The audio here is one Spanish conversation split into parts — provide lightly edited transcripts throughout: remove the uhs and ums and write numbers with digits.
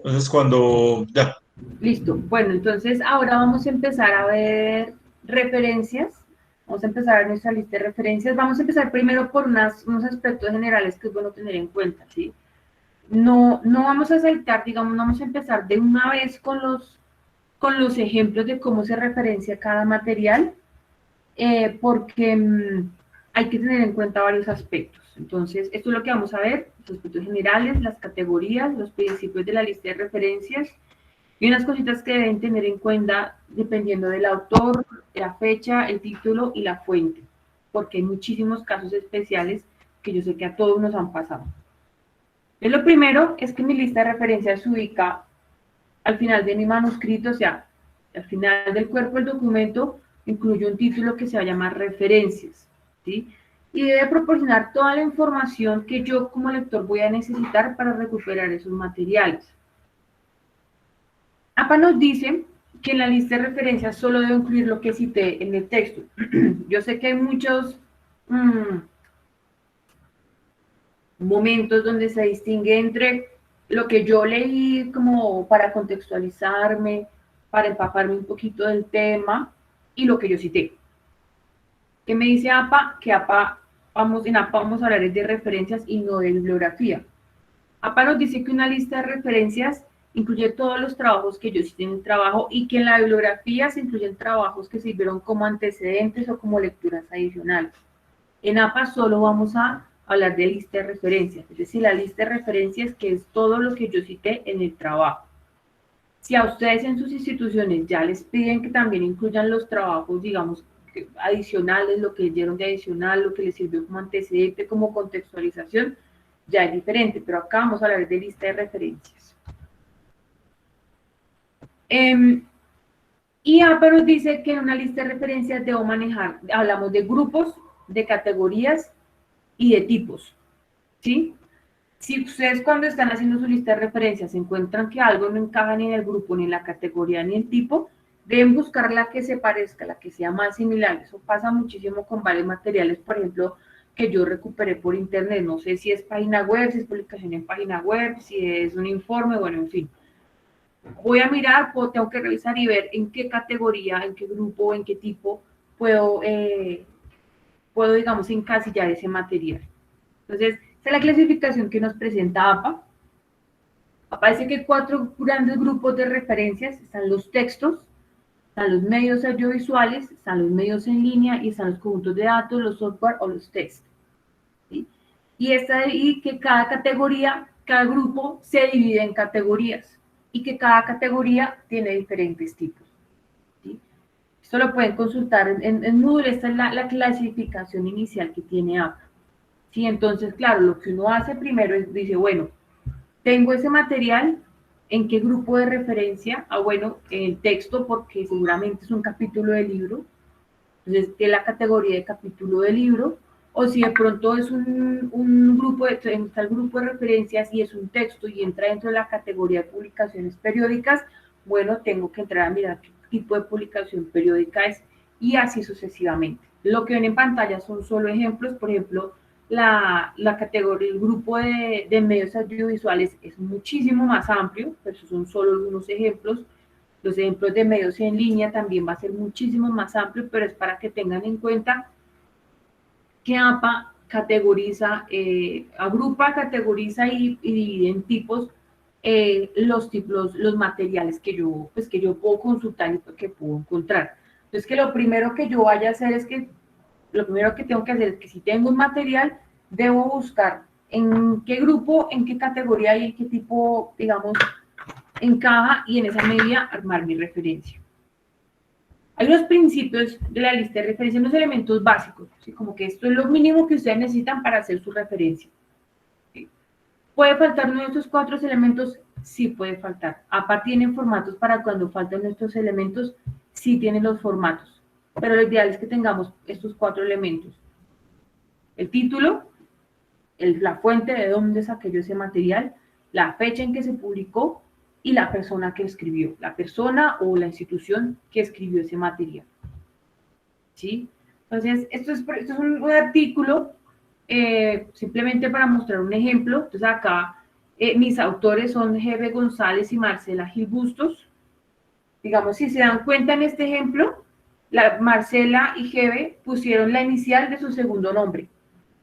Entonces, cuando ya, Listo. Bueno, entonces ahora vamos a empezar a ver referencias. Vamos a empezar a ver nuestra lista de referencias. Vamos a empezar primero por unos aspectos generales que es bueno tener en cuenta, ¿sí? No vamos a saltar, digamos, no vamos a empezar de una vez con los ejemplos de cómo se referencia cada material, porque hay que tener en cuenta varios aspectos. Entonces, esto es lo que vamos a ver, los aspectos generales, las categorías, los principios de la lista de referencias y unas cositas que deben tener en cuenta dependiendo del autor, la fecha, el título y la fuente, porque hay muchísimos casos especiales que yo sé que a todos nos han pasado. Entonces, lo primero es que mi lista de referencias se ubica al final de mi manuscrito, o sea, al final del cuerpo del documento, incluye un título que se va a llamar referencias, ¿sí? Y debe proporcionar toda la información que yo como lector voy a necesitar para recuperar esos materiales. APA nos dice que en la lista de referencias solo debo incluir lo que cité en el texto. Yo sé que hay muchos momentos donde se distingue entre lo que yo leí como para contextualizarme, para empaparme un poquito del tema y lo que yo cité. ¿Qué me dice APA? Que en APA vamos a hablar de referencias y no de bibliografía. APA nos dice que una lista de referencias incluye todos los trabajos que yo cité en el trabajo y que en la bibliografía se incluyen trabajos que sirvieron como antecedentes o como lecturas adicionales. En APA solo vamos a hablar de lista de referencias, es decir, la lista de referencias que es todo lo que yo cité en el trabajo. Si a ustedes en sus instituciones ya les piden que también incluyan los trabajos, digamos, adicionales, lo que dieron de adicional, lo que les sirvió como antecedente, como contextualización, ya es diferente, pero acá vamos a hablar de lista de referencias. Y APA nos dice que en una lista de referencias debo manejar, hablamos de grupos, de categorías y de tipos, ¿sí? Si ustedes cuando están haciendo su lista de referencias encuentran que algo no encaja ni en el grupo, ni en la categoría, ni en el tipo, deben buscar la que se parezca, la que sea más similar. Eso pasa muchísimo con varios materiales, por ejemplo, que yo recuperé por internet. No sé si es página web, si es publicación en página web, si es un informe, bueno, en fin. Voy a mirar, tengo que revisar y ver en qué categoría, en qué grupo, en qué tipo puedo, puedo digamos, encasillar ese material. Entonces, esta es la clasificación que nos presenta APA. Aparece que hay cuatro grandes grupos de referencias. Están los textos, están los medios audiovisuales, están los medios en línea y están los conjuntos de datos, los software o los tests. ¿Sí? Y que cada categoría, cada grupo se divide en categorías y que cada categoría tiene diferentes tipos. ¿Sí? Esto lo pueden consultar en Moodle. Esta es la clasificación inicial que tiene APA. ¿Sí? Entonces, claro, lo que uno hace primero es, dice, bueno, tengo ese material, ¿en qué grupo de referencia? Ah, bueno, en el texto, porque seguramente es un capítulo de libro, entonces de la categoría de capítulo de libro, o si de pronto es un grupo, está el grupo de referencias y es un texto y entra dentro de la categoría de publicaciones periódicas, bueno, tengo que entrar a mirar qué tipo de publicación periódica es y así sucesivamente. Lo que ven en pantalla son solo ejemplos, por ejemplo, la categoría, el grupo de medios audiovisuales es muchísimo más amplio, pero esos son solo algunos ejemplos. Los ejemplos de medios en línea también va a ser muchísimo más amplio, pero es para que tengan en cuenta que APA categoriza, agrupa, categoriza y divide en tipos los materiales que yo puedo consultar y que puedo encontrar. Entonces, que lo primero que yo vaya a hacer es que, lo primero que tengo que hacer es que si tengo un material, debo buscar en qué grupo, en qué categoría y en qué tipo, digamos, encaja y en esa medida armar mi referencia. Hay unos principios de la lista de referencia, unos elementos básicos, ¿sí? Como que esto es lo mínimo que ustedes necesitan para hacer su referencia. ¿Sí? ¿Puede faltar uno de estos cuatro elementos? Sí puede faltar. APA tiene formatos para cuando faltan estos elementos, sí tienen los formatos. Pero lo ideal es que tengamos estos cuatro elementos. El título, la fuente de dónde saqué yo ese material, la fecha en que se publicó y la persona que escribió, la persona o la institución que escribió ese material. ¿Sí? Entonces, esto es un artículo simplemente para mostrar un ejemplo. Entonces, acá mis autores son Hebe González y Marcela Gil Bustos. Digamos, si se dan cuenta en este ejemplo, Marcela y Hebe pusieron la inicial de su segundo nombre.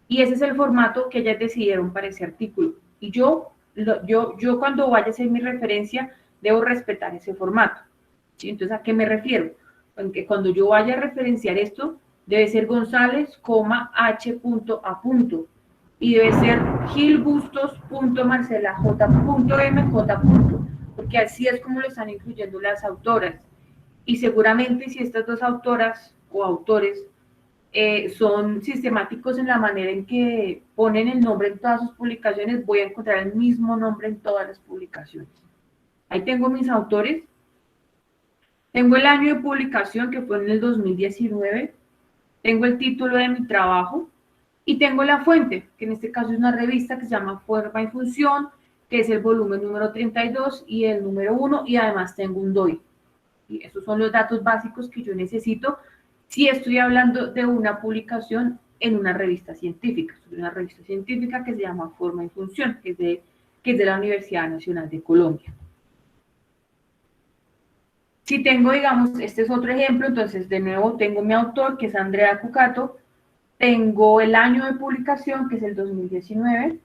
Y ese es el formato que ellas decidieron para ese artículo. Y yo cuando vaya a hacer mi referencia, debo respetar ese formato. ¿Sí? Entonces, ¿a qué me refiero? En que cuando yo vaya a referenciar esto, debe ser González, H. A. Y debe ser Gilbustos.Marcela J.M.J. Porque así es como lo están incluyendo las autoras. Y seguramente si estas dos autoras o autores son sistemáticos en la manera en que ponen el nombre en todas sus publicaciones, voy a encontrar el mismo nombre en todas las publicaciones. Ahí tengo mis autores. Tengo el año de publicación, que fue en el 2019. Tengo el título de mi trabajo. Y tengo la fuente, que en este caso es una revista que se llama Forma y Función, que es el volumen número 32 y el número 1. Y además tengo un DOI. Y esos son los datos básicos que yo necesito si estoy hablando de una publicación en una revista científica. Es una revista científica que se llama Forma y Función, que es de la Universidad Nacional de Colombia. Si tengo, digamos, este es otro ejemplo, entonces de nuevo tengo mi autor, que es Andrea Cucato, tengo el año de publicación, que es el 2019,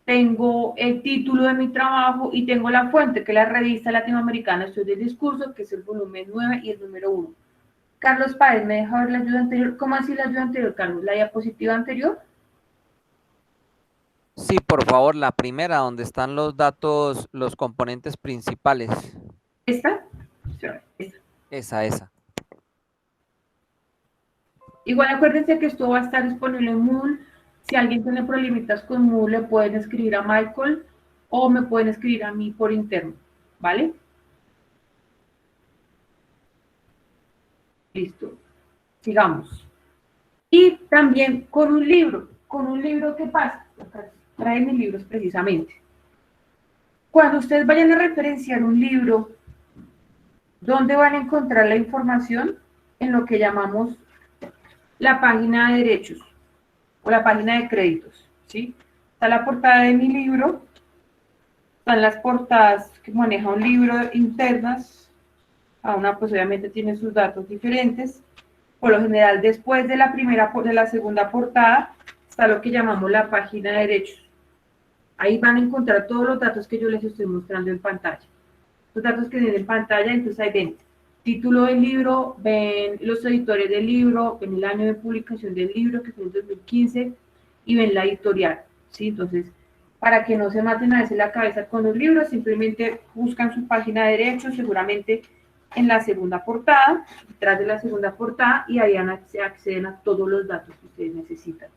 tengo el título de mi trabajo y tengo la fuente, que es la revista latinoamericana Estudios del Discurso, que es el volumen 9 y el número 1. Carlos Páez, ¿me deja ver la ayuda anterior? ¿Cómo así la ayuda anterior, Carlos? ¿La diapositiva anterior? Sí, por favor, la primera, donde están los datos, los componentes principales. ¿Esta? Esa. Igual acuérdense que esto va a estar disponible en Moodle. Si alguien tiene problemitas con Moodle, le pueden escribir a Michael o me pueden escribir a mí por interno, ¿vale? Listo. Sigamos. Y también con un libro. ¿Con un libro qué pasa? Acá traen mis libros precisamente. Cuando ustedes vayan a referenciar un libro, ¿dónde van a encontrar la información? En lo que llamamos la página de derechos o la página de créditos, ¿sí? Está la portada de mi libro, están las portadas que maneja un libro internas, a una pues obviamente tiene sus datos diferentes. Por lo general, después de la segunda portada, está lo que llamamos la página de derechos. Ahí van a encontrar todos los datos que yo les estoy mostrando en pantalla. Los datos que ven en pantalla, entonces ahí ven título del libro, ven los editores del libro, ven el año de publicación del libro, que fue en 2015, y ven la editorial, ¿sí? Entonces, para que no se maten a veces la cabeza con los libros, simplemente buscan su página de derechos, seguramente en la segunda portada, detrás de la segunda portada, y ahí acceden a todos los datos que ustedes necesitan.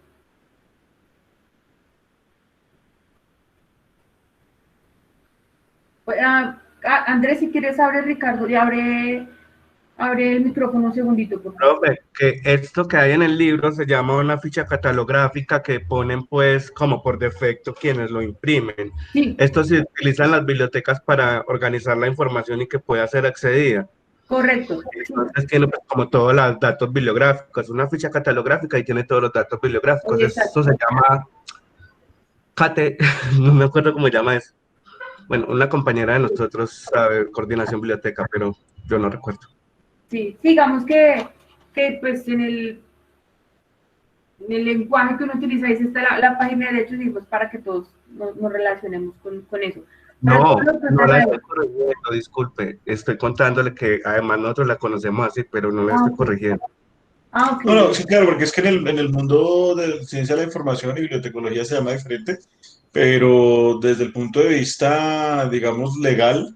Andrés, si quieres, abre Ricardo, y abre el micrófono un segundito, por favor. Profe, que esto que hay en el libro se llama una ficha catalográfica que ponen pues como por defecto quienes lo imprimen. Sí. Esto se utiliza en las bibliotecas para organizar la información y que pueda ser accedida. Correcto. Entonces tiene pues, como todos los datos bibliográficos, una ficha catalográfica y tiene todos los datos bibliográficos. Esto se llama no me acuerdo cómo se llama eso. Bueno, una compañera de nosotros sabe coordinación biblioteca, pero yo no recuerdo. Sí, digamos que pues en el lenguaje que uno utiliza, ahí está la página de derechos y pues para que todos nos relacionemos con eso. No la estoy corrigiendo, disculpe, estoy contándole que además nosotros la conocemos así, pero no la estoy corrigiendo. Okay. No, sí, claro, porque es que en el mundo de ciencia de la información y bibliotecología se llama diferente, pero desde el punto de vista, digamos, legal,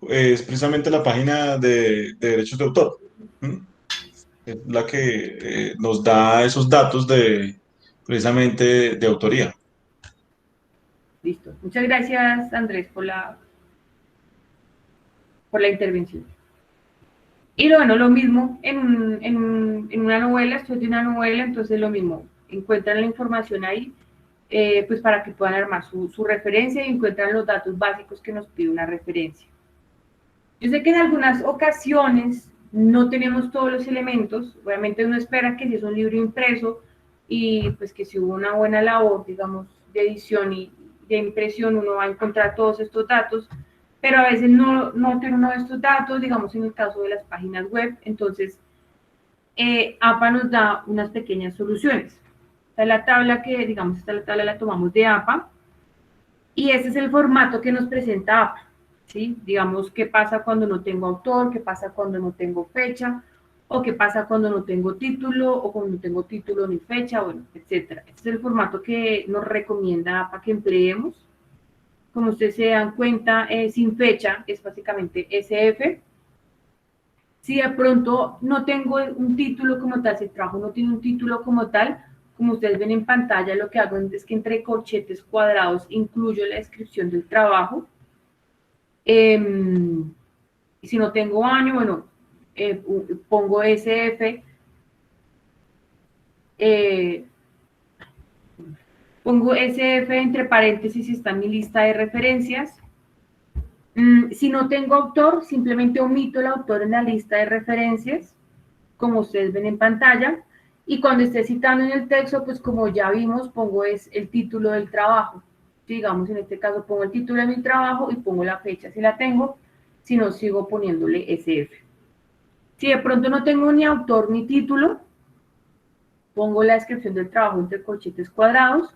es precisamente la página de derechos de autor. Es la que nos da esos datos precisamente de autoría. Listo. Muchas gracias, Andrés, por la intervención. Y bueno, lo mismo en una novela, esto es de una novela, entonces lo mismo, encuentran la información ahí, pues para que puedan armar su referencia y encuentran los datos básicos que nos pide una referencia. Yo sé que en algunas ocasiones no tenemos todos los elementos, obviamente uno espera que si es un libro impreso y pues que si hubo una buena labor, digamos, de edición y de impresión uno va a encontrar todos estos datos, pero a veces no tiene uno de estos datos, digamos en el caso de las páginas web. Entonces APA nos da unas pequeñas soluciones. Esta es la tabla que, digamos, esta la tabla la tomamos de APA, y este es el formato que nos presenta APA, ¿sí? Digamos, qué pasa cuando no tengo autor, qué pasa cuando no tengo fecha, o qué pasa cuando no tengo título, o cuando no tengo título ni fecha, bueno, etcétera. Este es el formato que nos recomienda APA que empleemos. Como ustedes se dan cuenta, sin fecha es básicamente SF. Si de pronto no tengo un título como tal, si el trabajo no tiene un título como tal, como ustedes ven en pantalla, lo que hago es que entre corchetes cuadrados incluyo la descripción del trabajo. Y si no tengo año, bueno, pongo SF. Pongo SF entre paréntesis y está en mi lista de referencias. Si no tengo autor, simplemente omito el autor en la lista de referencias, como ustedes ven en pantalla. Y cuando esté citando en el texto, pues como ya vimos, pongo el título del trabajo. Digamos, en este caso pongo el título de mi trabajo y pongo la fecha si la tengo, si no sigo poniéndole SF. Si de pronto no tengo ni autor ni título, pongo la descripción del trabajo entre corchetes cuadrados,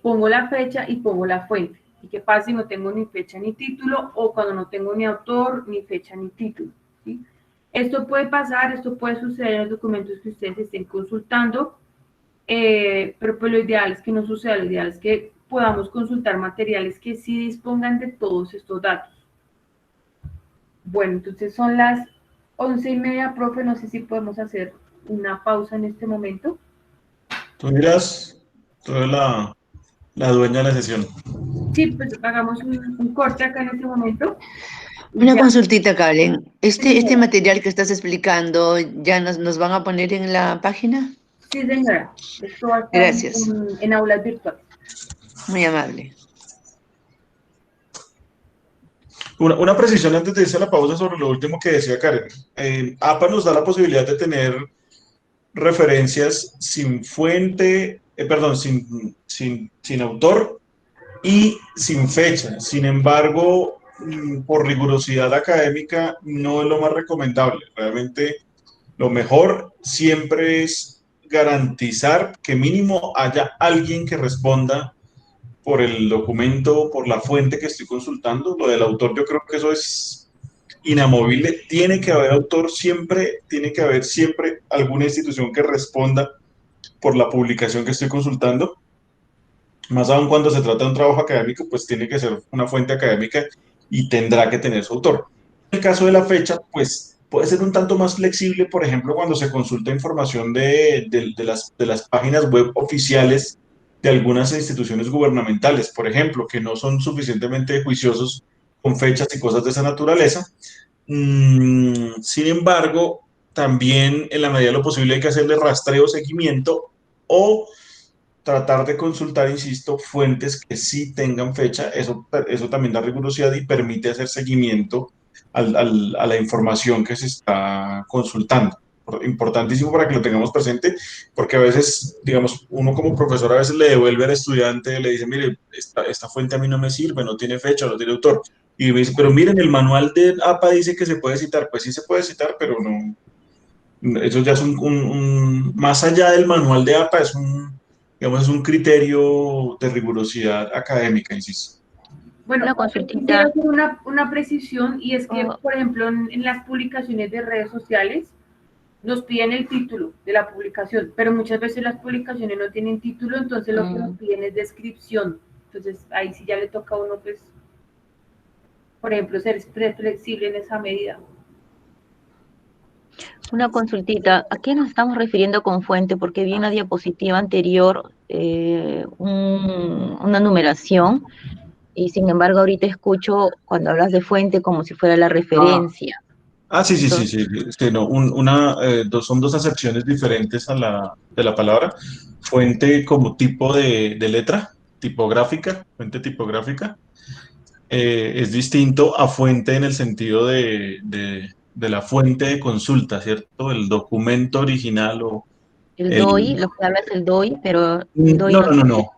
pongo la fecha y pongo la fuente. ¿Y qué pasa si no tengo ni fecha ni título, o cuando no tengo ni autor, ni fecha ni título? ¿Sí? Esto puede pasar, esto puede suceder en los documentos que ustedes estén consultando, pero pues lo ideal es que no suceda, lo ideal es que podamos consultar materiales que sí dispongan de todos estos datos. Bueno, entonces son las 11:30, profe, no sé si podemos hacer una pausa en este momento. Tú miras, tú eres la dueña de la sesión. Sí, pues hagamos un corte acá en este momento. Una Ya. consultita, Karen. Sí, Este material que estás explicando, ¿ya nos van a poner en la página? Sí, señora. Esto va a estar Gracias. en aulas virtuales. Muy amable. Una precisión antes de irse a la pausa sobre lo último que decía Karen. APA nos da la posibilidad de tener referencias sin fuente, perdón, sin autor y sin fecha. Sin embargo, por rigurosidad académica, no es lo más recomendable. Realmente, lo mejor siempre es garantizar que mínimo haya alguien que responda por el documento, por la fuente que estoy consultando. Lo del autor, yo creo que eso es inamovible. Tiene que haber autor siempre, tiene que haber siempre alguna institución que responda por la publicación que estoy consultando. Más aún cuando se trata de un trabajo académico, pues tiene que ser una fuente académica y tendrá que tener su autor. En el caso de la fecha, pues puede ser un tanto más flexible, por ejemplo, cuando se consulta información de las páginas web oficiales de algunas instituciones gubernamentales, por ejemplo, que no son suficientemente juiciosos con fechas y cosas de esa naturaleza. Sin embargo, también en la medida de lo posible hay que hacerle rastreo, seguimiento o tratar de consultar, insisto, fuentes que sí tengan fecha. Eso también da rigurosidad y permite hacer seguimiento a la información que se está consultando. Importantísimo para que lo tengamos presente, porque a veces, digamos, uno como profesor a veces le devuelve al estudiante, le dice, mire, esta fuente a mí no me sirve, no tiene fecha, no tiene autor. Y me dice, pero miren, el manual de APA dice que se puede citar. Pues sí se puede citar, pero no, eso ya es más allá del manual de APA, digamos, es un criterio de rigurosidad académica, insisto. Bueno, Una consultita. quiero hacer una precisión, y es que, Oh. por ejemplo, en las publicaciones de redes sociales nos piden el título de la publicación, pero muchas veces las publicaciones no tienen título, entonces lo que nos piden es descripción. Entonces ahí sí ya le toca a uno, pues, por ejemplo, ser flexible en esa medida. Una consultita, ¿a qué nos estamos refiriendo con fuente? Porque vi en la diapositiva anterior una numeración, y sin embargo ahorita escucho cuando hablas de fuente como si fuera la referencia. Sí. Sí, no, son dos acepciones diferentes de la palabra. Fuente como tipo de letra, tipográfica, fuente tipográfica, es distinto a fuente en el sentido de la fuente de consulta, ¿cierto? El documento original o El DOI, lo que habla es el DOI, pero el DOI no.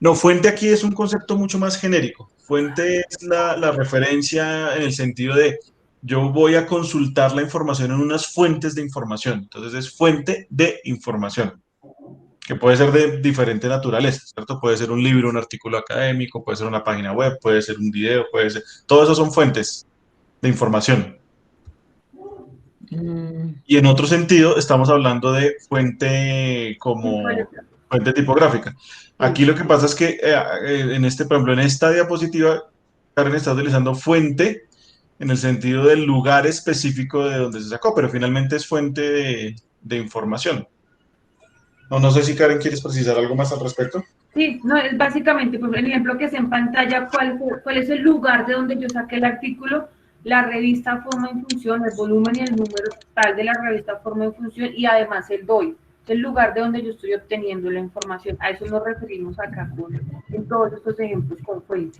No, fuente aquí es un concepto mucho más genérico. Fuente es la referencia en el sentido de yo voy a consultar la información en unas fuentes de información. Entonces es fuente de información, que puede ser de diferente naturaleza, ¿cierto? Puede ser un libro, un artículo académico, puede ser una página web, puede ser un video, puede ser... Todo eso son fuentes de información. Mm, Y en otro sentido, estamos hablando de fuente como fuente tipográfica. Aquí lo que pasa es que en este, por ejemplo, en esta diapositiva, Karen está utilizando fuente en el sentido del lugar específico de donde se sacó, pero finalmente es fuente de información. No, no sé si Karen quieres precisar algo más al respecto. Sí, no, es básicamente, pues, el ejemplo que es en pantalla, cuál es el lugar de donde yo saqué el artículo, la revista, forma y función, el volumen y el número total de la revista, forma y función, y además el DOI, el lugar de donde yo estoy obteniendo la información. A eso nos referimos acá en todos estos ejemplos con fuente.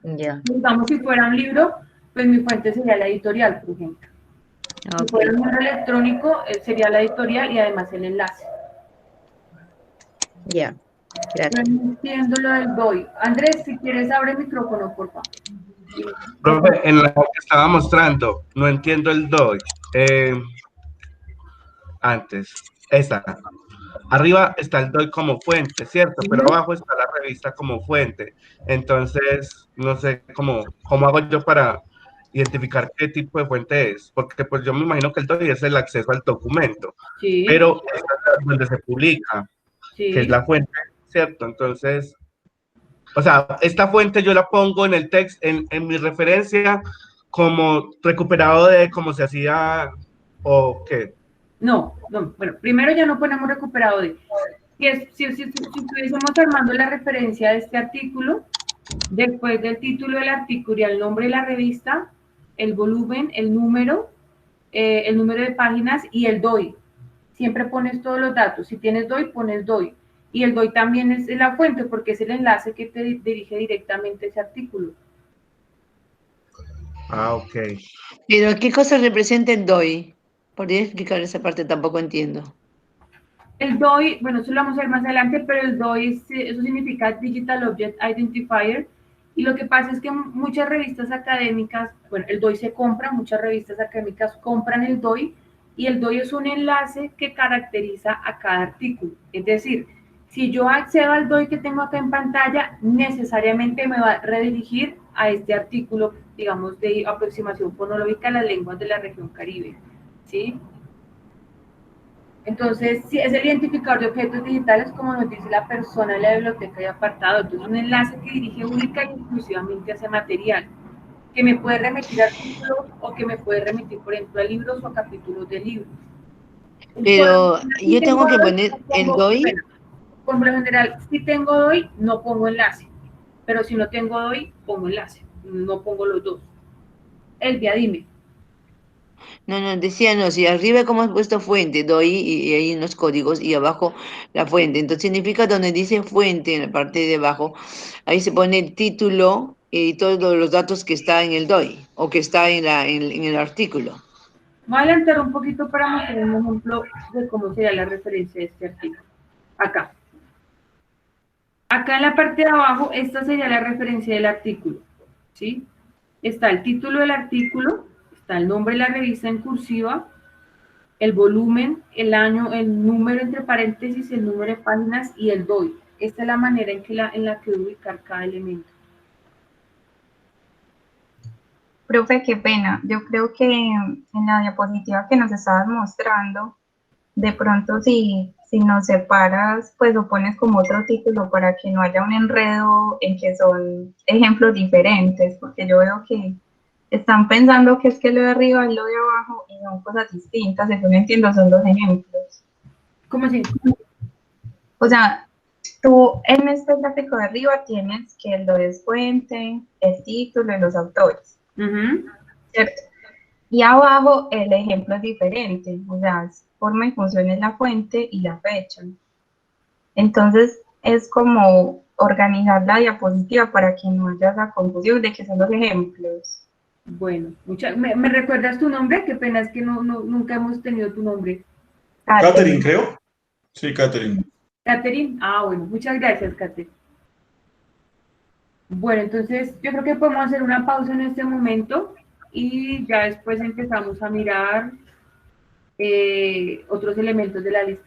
ya, Digamos, si fuera un libro, pues mi fuente sería la editorial, por ejemplo. Si ok. fuera un libro electrónico, sería la editorial y además el enlace. Ya, No gracias. entiendo lo del DOI. Andrés, si quieres, abre el micrófono, por favor. Profe, en la que estaba mostrando, no entiendo el DOI. Antes, esa. Arriba está el DOI como fuente, ¿cierto? Pero abajo está la revista como fuente. Entonces, no sé cómo hago yo para identificar qué tipo de fuente es, porque pues yo me imagino que el DOI es el acceso al documento, Sí, pero esta es donde se publica, que es sí. la fuente, ¿cierto? Entonces, o sea, esta fuente yo la pongo en el texto, en mi referencia, como recuperado de cómo se hacía, o qué. No, bueno, primero ya no ponemos recuperado de. Si estuviésemos armando la referencia de este artículo, después del título del artículo y el nombre de la revista, el volumen, el número de páginas y el DOI. Siempre pones todos los datos. Si tienes DOI, pones DOI. Y el DOI también es la fuente porque es el enlace que te dirige directamente a ese artículo. Ah, ok. Pero, ¿qué cosa representa el DOI? ¿Podría explicar esa parte? Tampoco entiendo. El DOI, bueno, eso lo vamos a ver más adelante, pero el DOI, eso significa Digital Object Identifier, y lo que pasa es que muchas revistas académicas, bueno, el DOI se compra, muchas revistas académicas compran el DOI, y el DOI es un enlace que caracteriza a cada artículo. Es decir, si yo accedo al DOI que tengo acá en pantalla, necesariamente me va a redirigir a este artículo, digamos, de aproximación fonológica a las lenguas de la región Caribe, ¿sí? Entonces, si es el identificador de objetos digitales, como nos dice la persona de la biblioteca y apartado. Entonces, un enlace que dirige única y exclusivamente a ese material, que me puede remitir a artículos o que me puede remitir, por ejemplo, a libros o a capítulos de libros. Pero Si yo tengo que DOI, poner no el pongo, DOI. bueno, por lo general, si tengo DOI, no pongo enlace. Pero si no tengo DOI, pongo enlace. No pongo los dos. Elvia, dime. No, decía no, si arriba como has puesto fuente, DOI y hay unos códigos y abajo la fuente. Entonces significa donde dice fuente en la parte de abajo, ahí se pone el título y todos los datos que está en el DOI o que está en el artículo. Voy a adelantar un poquito para mostrar un ejemplo de cómo sería la referencia de este artículo. Acá. Acá en la parte de abajo, esta sería la referencia del artículo, ¿sí? Está el título del artículo, está el nombre de la revista en cursiva, el volumen, el año, el número entre paréntesis, el número de páginas y el DOI. Esta es la manera en la que ubicar cada elemento. Profe, qué pena. Yo creo que en la diapositiva que nos estabas mostrando, de pronto si nos separas, pues lo pones como otro título para que no haya un enredo en que son ejemplos diferentes, porque yo veo que están pensando que es que lo de arriba es lo de abajo y son cosas distintas, según entiendo son dos ejemplos. ¿Cómo así? O sea, tú en este gráfico de arriba tienes que lo es fuente, el título y los autores. ¿Cierto? Y abajo el ejemplo es diferente, o sea, forma y función es la fuente y la fecha. Entonces es como organizar la diapositiva para que no haya esa confusión de que son los ejemplos. Bueno, ¿me recuerdas tu nombre? Qué pena, es que nunca hemos tenido tu nombre. Catherine, creo. Sí, Catherine. Catherine, bueno, muchas gracias, Catherine. Bueno, entonces yo creo que podemos hacer una pausa en este momento y ya después empezamos a mirar otros elementos de la lista.